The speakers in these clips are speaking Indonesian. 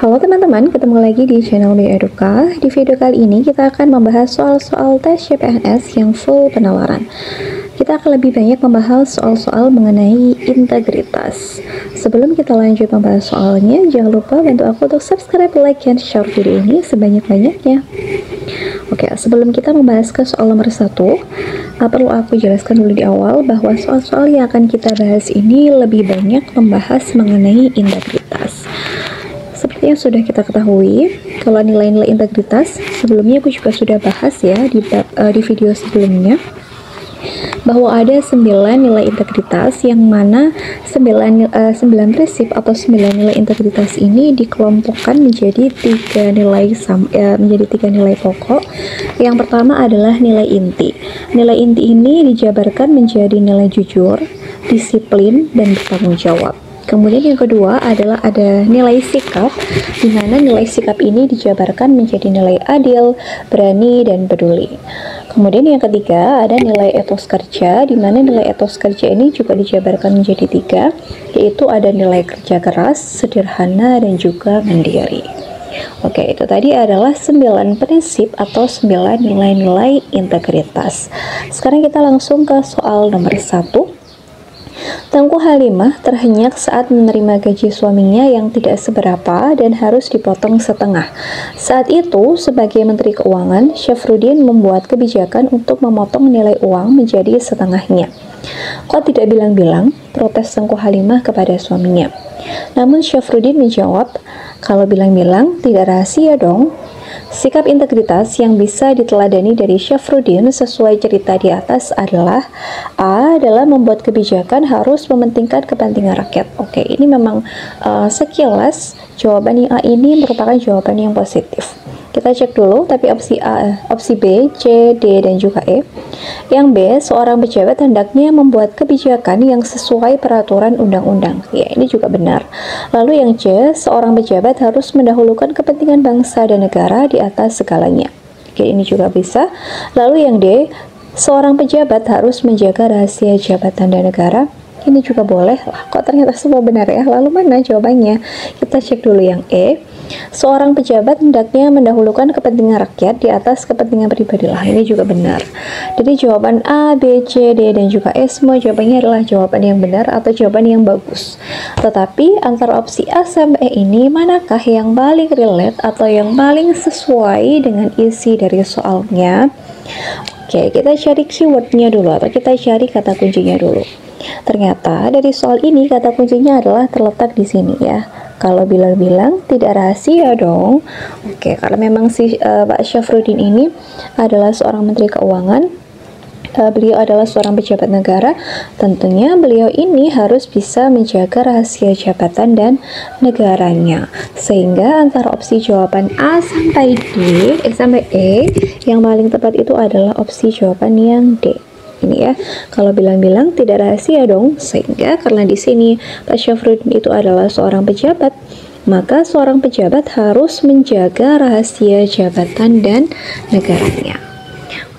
Halo teman-teman, ketemu lagi di channel Eduka. Di video kali ini kita akan membahas soal-soal tes CPNS yang full penalaran. Kita akan lebih banyak membahas soal-soal mengenai integritas. Sebelum kita lanjut membahas soalnya, jangan lupa bantu aku untuk subscribe, like, dan share video ini sebanyak-banyaknya. Oke, sebelum kita membahas ke soal nomor 1, perlu aku jelaskan dulu di awal bahwa soal-soal yang akan kita bahas ini lebih banyak membahas mengenai integritas. Seperti yang sudah kita ketahui, kalau nilai-nilai integritas sebelumnya aku juga sudah bahas ya di video sebelumnya, bahwa ada 9 nilai integritas, yang mana 9 prinsip atau 9 nilai integritas ini dikelompokkan menjadi 3 nilai pokok. Yang pertama adalah nilai inti. Nilai inti ini dijabarkan menjadi nilai jujur, disiplin, dan bertanggung jawab. Kemudian yang kedua adalah ada nilai sikap, di mana nilai sikap ini dijabarkan menjadi nilai adil, berani, dan peduli. Kemudian yang ketiga ada nilai etos kerja, di mana nilai etos kerja ini juga dijabarkan menjadi 3, yaitu ada nilai kerja keras, sederhana, dan juga mandiri. Oke, itu tadi adalah 9 prinsip atau 9 nilai-nilai integritas. Sekarang kita langsung ke soal nomor 1. Tengku Halimah terhenyak saat menerima gaji suaminya yang tidak seberapa dan harus dipotong setengah. Saat itu, sebagai Menteri Keuangan, Syafruddin membuat kebijakan untuk memotong nilai uang menjadi setengahnya. Kok tidak bilang-bilang, protes Tengku Halimah kepada suaminya. Namun Syafruddin menjawab, kalau bilang-bilang tidak rahasia dong. Sikap integritas yang bisa diteladani dari Syafruddin sesuai cerita di atas adalah A. Adalah membuat kebijakan harus mementingkan kepentingan rakyat. Oke, ini memang sekilas jawaban yang A ini merupakan jawaban yang positif. Kita cek dulu, tapi opsi A, opsi B, C, D, dan juga E. Yang B, seorang pejabat hendaknya membuat kebijakan yang sesuai peraturan undang-undang. Ya, ini juga benar. Lalu yang C, seorang pejabat harus mendahulukan kepentingan bangsa dan negara di atas segalanya. Oke, ini juga bisa. Lalu yang D, seorang pejabat harus menjaga rahasia jabatan dan negara. Ini juga boleh. Kok ternyata semua benar ya? Lalu mana jawabannya? Kita cek dulu yang E. Seorang pejabat hendaknya mendahulukan kepentingan rakyat di atas kepentingan pribadi. Lah, ini juga benar. Jadi jawaban A, B, C, D, dan juga E semua jawabannya adalah jawaban yang benar atau jawaban yang bagus. Tetapi antara opsi A sampai E ini, manakah yang paling relate atau yang paling sesuai dengan isi dari soalnya? Oke, kita cari keywordnya dulu atau kita cari kata kuncinya dulu. Ternyata dari soal ini kata kuncinya adalah terletak di sini ya. Kalau bilang-bilang tidak rahasia dong. Oke, karena memang si Pak Syafruddin ini adalah seorang Menteri Keuangan, beliau adalah seorang pejabat negara, tentunya beliau ini harus bisa menjaga rahasia jabatan dan negaranya. Sehingga antara opsi jawaban A sampai sampai E, yang paling tepat itu adalah opsi jawaban yang D. Ini ya, kalau bilang-bilang tidak rahasia dong. Sehingga karena di sini Pak Syafruddin itu adalah seorang pejabat, maka seorang pejabat harus menjaga rahasia jabatan dan negaranya.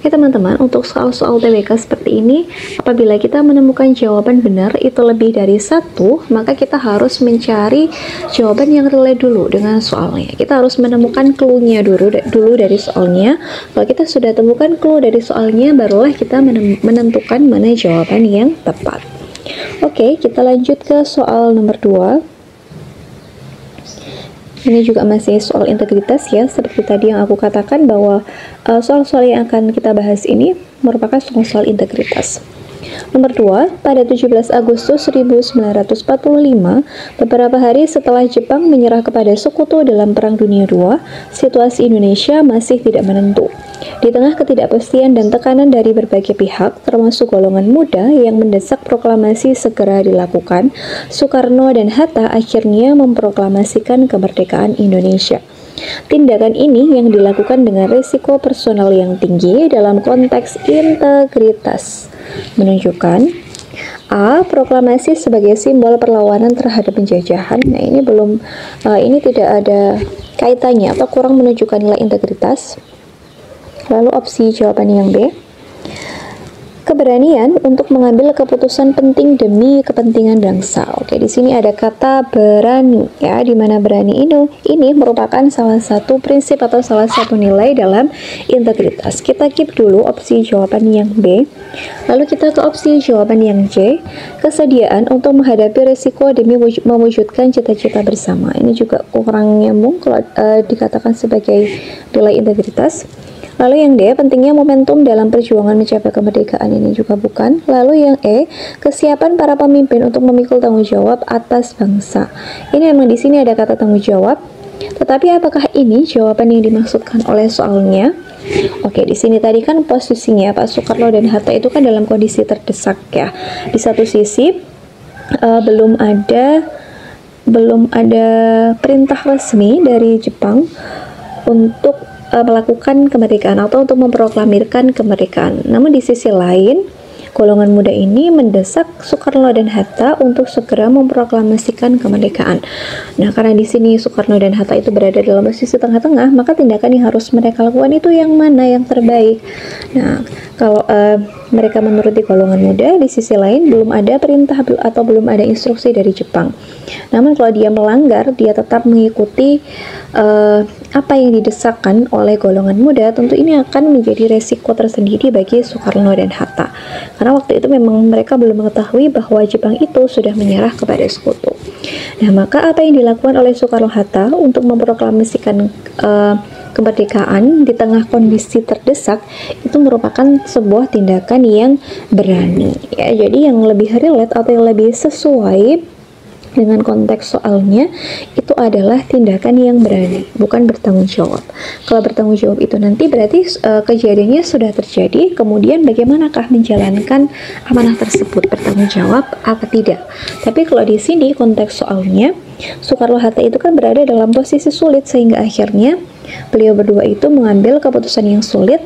Oke teman-teman, untuk soal-soal TBK seperti ini, apabila kita menemukan jawaban benar itu lebih dari 1, maka kita harus mencari jawaban yang relate dulu dengan soalnya. Kita harus menemukan clue-nya dulu dari soalnya. Kalau kita sudah temukan clue dari soalnya, barulah kita menentukan mana jawaban yang tepat. Oke, kita lanjut ke soal nomor 2. Ini juga masih soal integritas ya, seperti tadi yang aku katakan bahwa soal-soal yang akan kita bahas ini merupakan soal-soal integritas. Nomor 2, pada 17 Agustus 1945, beberapa hari setelah Jepang menyerah kepada sekutu dalam Perang Dunia II, situasi Indonesia masih tidak menentu. Di tengah ketidakpastian dan tekanan dari berbagai pihak, termasuk golongan muda yang mendesak proklamasi segera dilakukan, Soekarno dan Hatta akhirnya memproklamasikan kemerdekaan Indonesia. Tindakan ini yang dilakukan dengan risiko personal yang tinggi dalam konteks integritas, menunjukkan A. Proklamasi sebagai simbol perlawanan terhadap penjajahan. Nah, ini tidak ada kaitannya atau kurang menunjukkan nilai integritas. Lalu opsi jawaban yang B. keberanian untuk mengambil keputusan penting demi kepentingan bangsa. Oke, di sini ada kata berani ya, di mana berani ini merupakan salah satu prinsip atau salah satu nilai dalam integritas. Kita keep dulu opsi jawaban yang B. Lalu kita ke opsi jawaban yang C, kesediaan untuk menghadapi risiko demi mewujudkan cita-cita bersama. Ini juga kurang nyambung kalau dikatakan sebagai nilai integritas. Lalu yang D, pentingnya momentum dalam perjuangan mencapai kemerdekaan, ini juga bukan. Lalu yang E, kesiapan para pemimpin untuk memikul tanggung jawab atas bangsa. Ini memang di sini ada kata tanggung jawab. Tetapi apakah ini jawaban yang dimaksudkan oleh soalnya? Oke, di sini tadi kan posisinya Pak Soekarno dan Hatta itu kan dalam kondisi terdesak ya. Di satu sisi belum ada perintah resmi dari Jepang untuk melakukan kemerdekaan atau untuk memproklamirkan kemerdekaan. Namun di sisi lain, golongan muda ini mendesak Soekarno dan Hatta untuk segera memproklamasikan kemerdekaan. Nah, karena di sini Soekarno dan Hatta itu berada dalam posisi tengah-tengah, maka tindakan yang harus mereka lakukan itu yang mana yang terbaik. Nah, kalau mereka menuruti golongan muda, di sisi lain belum ada perintah atau belum ada instruksi dari Jepang. Namun kalau dia melanggar, dia tetap mengikuti apa yang didesakkan oleh golongan muda, tentu ini akan menjadi resiko tersendiri bagi Soekarno dan Hatta. Karena waktu itu memang mereka belum mengetahui bahwa Jepang itu sudah menyerah kepada sekutu. Nah, maka apa yang dilakukan oleh Soekarno-Hatta untuk memproklamasikan kemerdekaan di tengah kondisi terdesak itu merupakan sebuah tindakan yang berani ya. Jadi yang lebih relate atau yang lebih sesuai dengan konteks soalnya itu adalah tindakan yang berani, bukan bertanggung jawab. Kalau bertanggung jawab itu nanti berarti kejadiannya sudah terjadi, kemudian bagaimanakah menjalankan amanah tersebut, bertanggung jawab apa tidak. Tapi kalau di sini konteks soalnya, Soekarno-Hatta itu kan berada dalam posisi sulit sehingga akhirnya beliau berdua itu mengambil keputusan yang sulit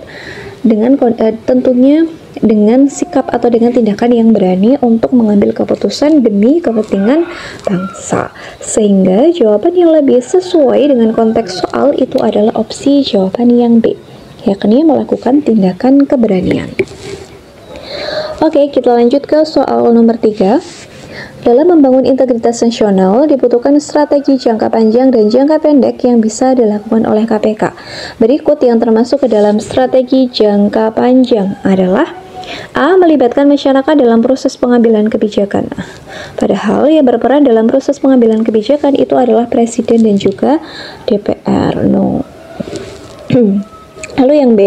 dengan tentunya dengan sikap atau dengan tindakan yang berani untuk mengambil keputusan demi kepentingan bangsa. Sehingga jawaban yang lebih sesuai dengan konteks soal itu adalah opsi jawaban yang B, yakni melakukan tindakan keberanian. Oke, kita lanjut ke soal nomor 3. Dalam membangun integritas nasional dibutuhkan strategi jangka panjang dan jangka pendek yang bisa dilakukan oleh KPK. Berikut yang termasuk ke dalam strategi jangka panjang adalah A. Melibatkan masyarakat dalam proses pengambilan kebijakan. Padahal yang berperan dalam proses pengambilan kebijakan itu adalah Presiden dan juga DPR. No. Lalu yang B,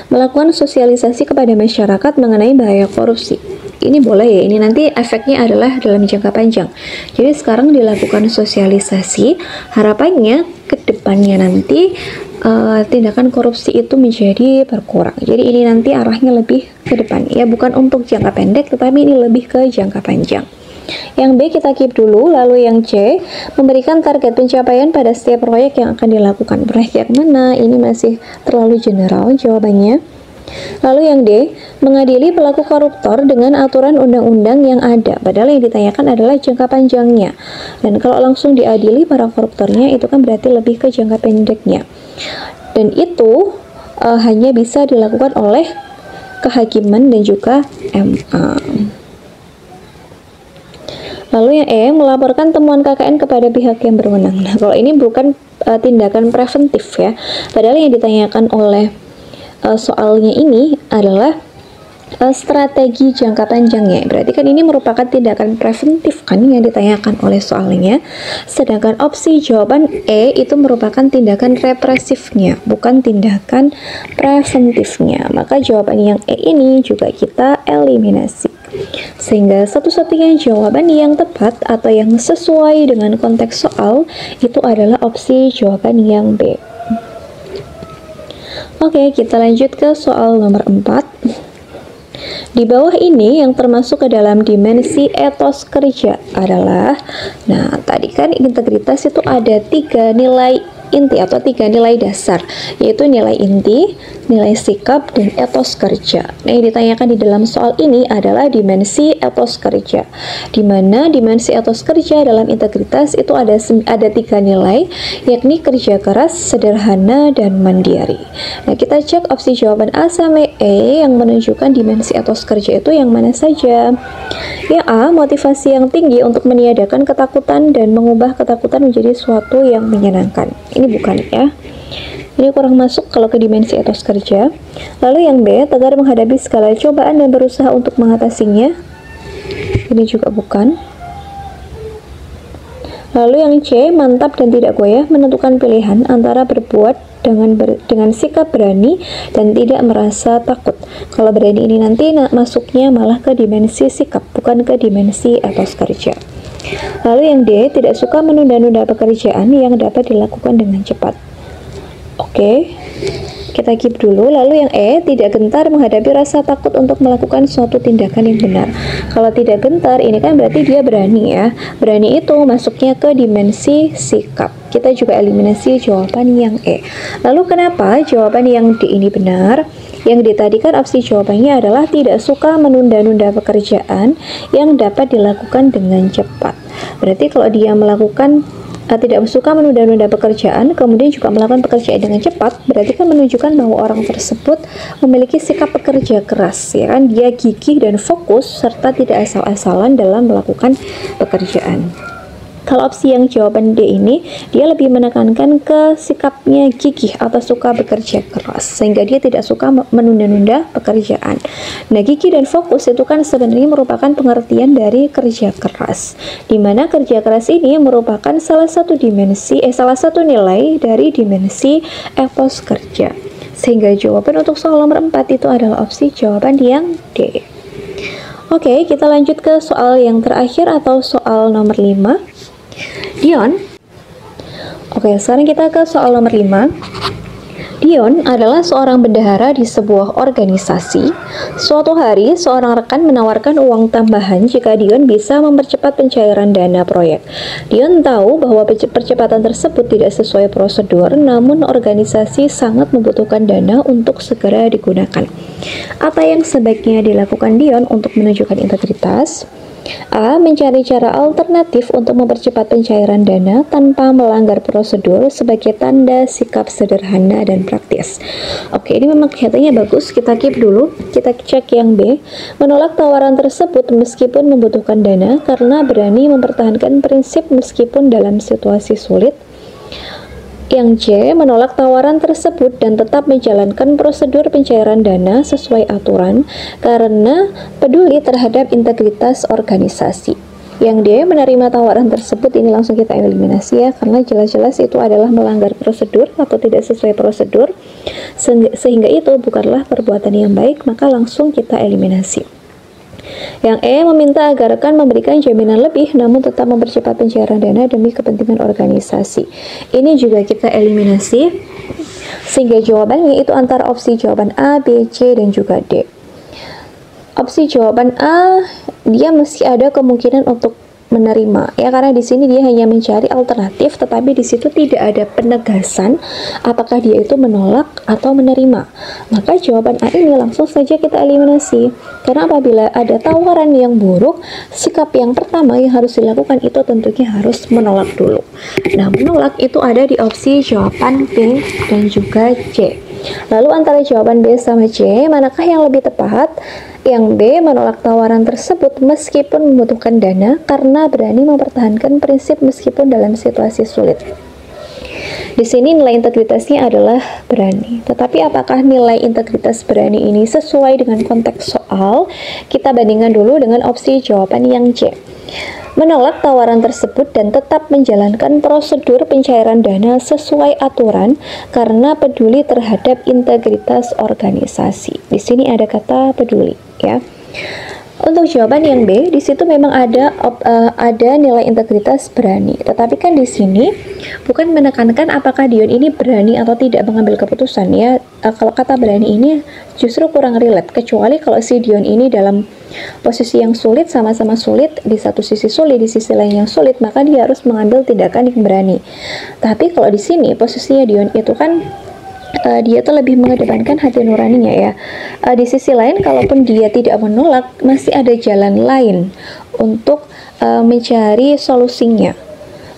melakukan sosialisasi kepada masyarakat mengenai bahaya korupsi. Ini boleh ya, ini nanti efeknya adalah dalam jangka panjang. Jadi sekarang dilakukan sosialisasi, harapannya ke depannya nanti tindakan korupsi itu menjadi berkurang. Jadi ini nanti arahnya lebih ke depan ya, bukan untuk jangka pendek tetapi ini lebih ke jangka panjang. Yang B kita keep dulu. Lalu yang C, memberikan target pencapaian pada setiap proyek yang akan dilakukan. Proyek yang mana? Ini masih terlalu general jawabannya. Lalu yang D, mengadili pelaku koruptor dengan aturan undang-undang yang ada. Padahal yang ditanyakan adalah jangka panjangnya. Dan kalau langsung diadili para koruptornya itu kan berarti lebih ke jangka pendeknya. Dan itu hanya bisa dilakukan oleh kehakiman dan juga MA. Lalu yang E, melaporkan temuan KKN kepada pihak yang berwenang. Nah, kalau ini bukan tindakan preventif ya. Padahal yang ditanyakan oleh soalnya ini adalah strategi jangka panjangnya. Berarti kan ini merupakan tindakan preventif kan yang ditanyakan oleh soalnya. Sedangkan opsi jawaban E itu merupakan tindakan represifnya, bukan tindakan preventifnya. Maka jawaban yang E ini juga kita eliminasi. Sehingga satu-satunya jawaban yang tepat atau yang sesuai dengan konteks soal itu adalah opsi jawaban yang B. Oke, kita lanjut ke soal nomor 4. Di bawah ini yang termasuk ke dalam dimensi etos kerja adalah, nah tadi kan integritas itu ada 3 nilai inti atau 3 nilai dasar, yaitu nilai inti, nilai sikap, dan etos kerja. Nah, yang ditanyakan di dalam soal ini adalah dimensi etos kerja, di mana dimensi etos kerja dalam integritas itu ada 3 nilai, yakni kerja keras, sederhana, dan mandiri. Nah, kita cek opsi jawaban A sampai E yang menunjukkan dimensi etos kerja itu yang mana saja. Yang A, motivasi yang tinggi untuk meniadakan ketakutan dan mengubah ketakutan menjadi suatu yang menyenangkan. Ini bukan ya. Ini kurang masuk kalau ke dimensi etos kerja. Lalu yang B, tegar menghadapi segala cobaan dan berusaha untuk mengatasinya. Ini juga bukan. Lalu yang C, mantap dan tidak goyah menentukan pilihan antara berbuat dengan sikap berani dan tidak merasa takut. Kalau berani ini nanti masuknya malah ke dimensi sikap, bukan ke dimensi etos kerja. Lalu yang D, tidak suka menunda-nunda pekerjaan yang dapat dilakukan dengan cepat. Oke, kita keep dulu. Lalu yang E, tidak gentar menghadapi rasa takut untuk melakukan suatu tindakan yang benar. Kalau tidak gentar, ini kan berarti dia berani ya. Berani itu masuknya ke dimensi sikap. Kita juga eliminasi jawaban yang E. Lalu kenapa jawaban yang D ini benar? Yang D tadi kan opsi jawabannya adalah tidak suka menunda-nunda pekerjaan yang dapat dilakukan dengan cepat. Berarti kalau dia melakukan tidak suka menunda-nunda pekerjaan, kemudian juga melakukan pekerjaan dengan cepat, berarti kan menunjukkan bahwa orang tersebut memiliki sikap pekerja keras, ya kan? Dia gigih dan fokus serta tidak asal-asalan dalam melakukan pekerjaan. Kalau opsi yang jawaban D ini, dia lebih menekankan ke sikapnya gigih atau suka bekerja keras, sehingga dia tidak suka menunda-nunda pekerjaan. Nah, gigih dan fokus itu kan sebenarnya merupakan pengertian dari kerja keras, di mana kerja keras ini merupakan salah satu nilai dari dimensi etos kerja. Sehingga jawaban untuk soal nomor 4 itu adalah opsi jawaban yang D. Oke, kita lanjut ke soal yang terakhir atau soal nomor 5. Dion. Oke, sekarang kita ke soal nomor 5. Dion adalah seorang bendahara di sebuah organisasi. Suatu hari, seorang rekan menawarkan uang tambahan jika Dion bisa mempercepat pencairan dana proyek. Dion tahu bahwa percepatan tersebut tidak sesuai prosedur, namun organisasi sangat membutuhkan dana untuk segera digunakan. Apa yang sebaiknya dilakukan Dion untuk menunjukkan integritas? A. Mencari cara alternatif untuk mempercepat pencairan dana tanpa melanggar prosedur sebagai tanda sikap sederhana dan praktis. Oke, ini memang kelihatannya bagus. Kita keep dulu. Kita cek yang B. Menolak tawaran tersebut meskipun membutuhkan dana karena berani mempertahankan prinsip meskipun dalam situasi sulit. Yang C, menolak tawaran tersebut dan tetap menjalankan prosedur pencairan dana sesuai aturan karena peduli terhadap integritas organisasi. Yang D, menerima tawaran tersebut, ini langsung kita eliminasi ya, karena jelas-jelas itu adalah melanggar prosedur atau tidak sesuai prosedur, sehingga itu bukanlah perbuatan yang baik, maka langsung kita eliminasi. Yang E, meminta agar rekan memberikan jaminan lebih namun tetap mempercepat pencairan dana demi kepentingan organisasi. Ini juga kita eliminasi, sehingga jawabannya itu antara opsi jawaban A, B, C, dan juga D. Opsi jawaban A, dia masih ada kemungkinan untuk menerima ya, karena di sini dia hanya mencari alternatif, tetapi di situ tidak ada penegasan apakah dia itu menolak atau menerima. Maka jawaban A ini langsung saja kita eliminasi, karena apabila ada tawaran yang buruk, sikap yang pertama yang harus dilakukan itu tentunya harus menolak dulu. Nah, menolak itu ada di opsi jawaban B dan juga C. Lalu antara jawaban B sama C, manakah yang lebih tepat? Yang B, menolak tawaran tersebut meskipun membutuhkan dana karena berani mempertahankan prinsip meskipun dalam situasi sulit. Di sini nilai integritasnya adalah berani. Tetapi apakah nilai integritas berani ini sesuai dengan konteks soal? Kita bandingkan dulu dengan opsi jawaban yang C. Menolak tawaran tersebut dan tetap menjalankan prosedur pencairan dana sesuai aturan karena peduli terhadap integritas organisasi. Di sini ada kata peduli ya. Untuk jawaban yang B, di situ memang ada nilai integritas berani. Tetapi kan di sini bukan menekankan apakah Dion ini berani atau tidak mengambil keputusan ya. Kalau kata berani ini justru kurang relate, kecuali kalau si Dion ini dalam posisi yang sulit, sama-sama sulit, di satu sisi sulit, di sisi lain yang sulit, maka dia harus mengambil tindakan yang berani. Tapi kalau di sini posisinya Dion itu kan dia tuh lebih mengedepankan hati nuraninya ya. Di sisi lain, kalaupun dia tidak menolak, masih ada jalan lain untuk mencari solusinya.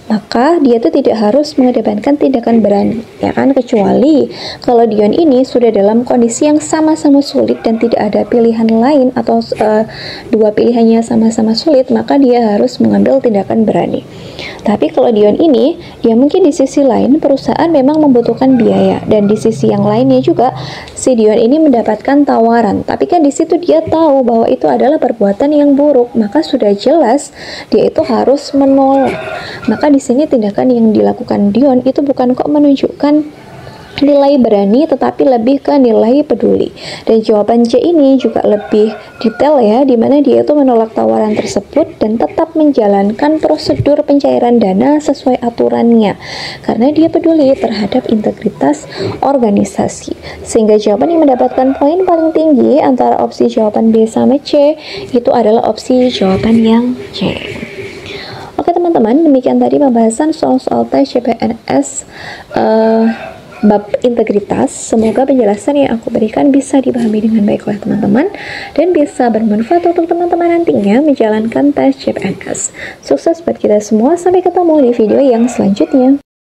Maka dia tuh tidak harus mengedepankan tindakan berani, ya kan? Kecuali kalau Dion ini sudah dalam kondisi yang sama-sama sulit dan tidak ada pilihan lain atau dua pilihannya sama-sama sulit, maka dia harus mengambil tindakan berani. Tapi kalau Dion ini, ya mungkin di sisi lain perusahaan memang membutuhkan biaya, dan di sisi yang lainnya juga si Dion ini mendapatkan tawaran. Tapi kan di situ dia tahu bahwa itu adalah perbuatan yang buruk, maka sudah jelas dia itu harus menolak. Maka di sini tindakan yang dilakukan Dion itu bukan kok menunjukkan nilai berani, tetapi lebih ke nilai peduli. Dan jawaban C ini juga lebih detail ya, dimana dia itu menolak tawaran tersebut dan tetap menjalankan prosedur pencairan dana sesuai aturannya, karena dia peduli terhadap integritas organisasi. Sehingga jawaban yang mendapatkan poin paling tinggi antara opsi jawaban B sama C itu adalah opsi jawaban yang C. Oke teman-teman, demikian tadi pembahasan soal-soal tes CPNS bab integritas. Semoga penjelasan yang aku berikan bisa dipahami dengan baik oleh teman-teman dan bisa bermanfaat untuk teman-teman nantinya menjalankan tes CPNS. Sukses buat kita semua, sampai ketemu di video yang selanjutnya.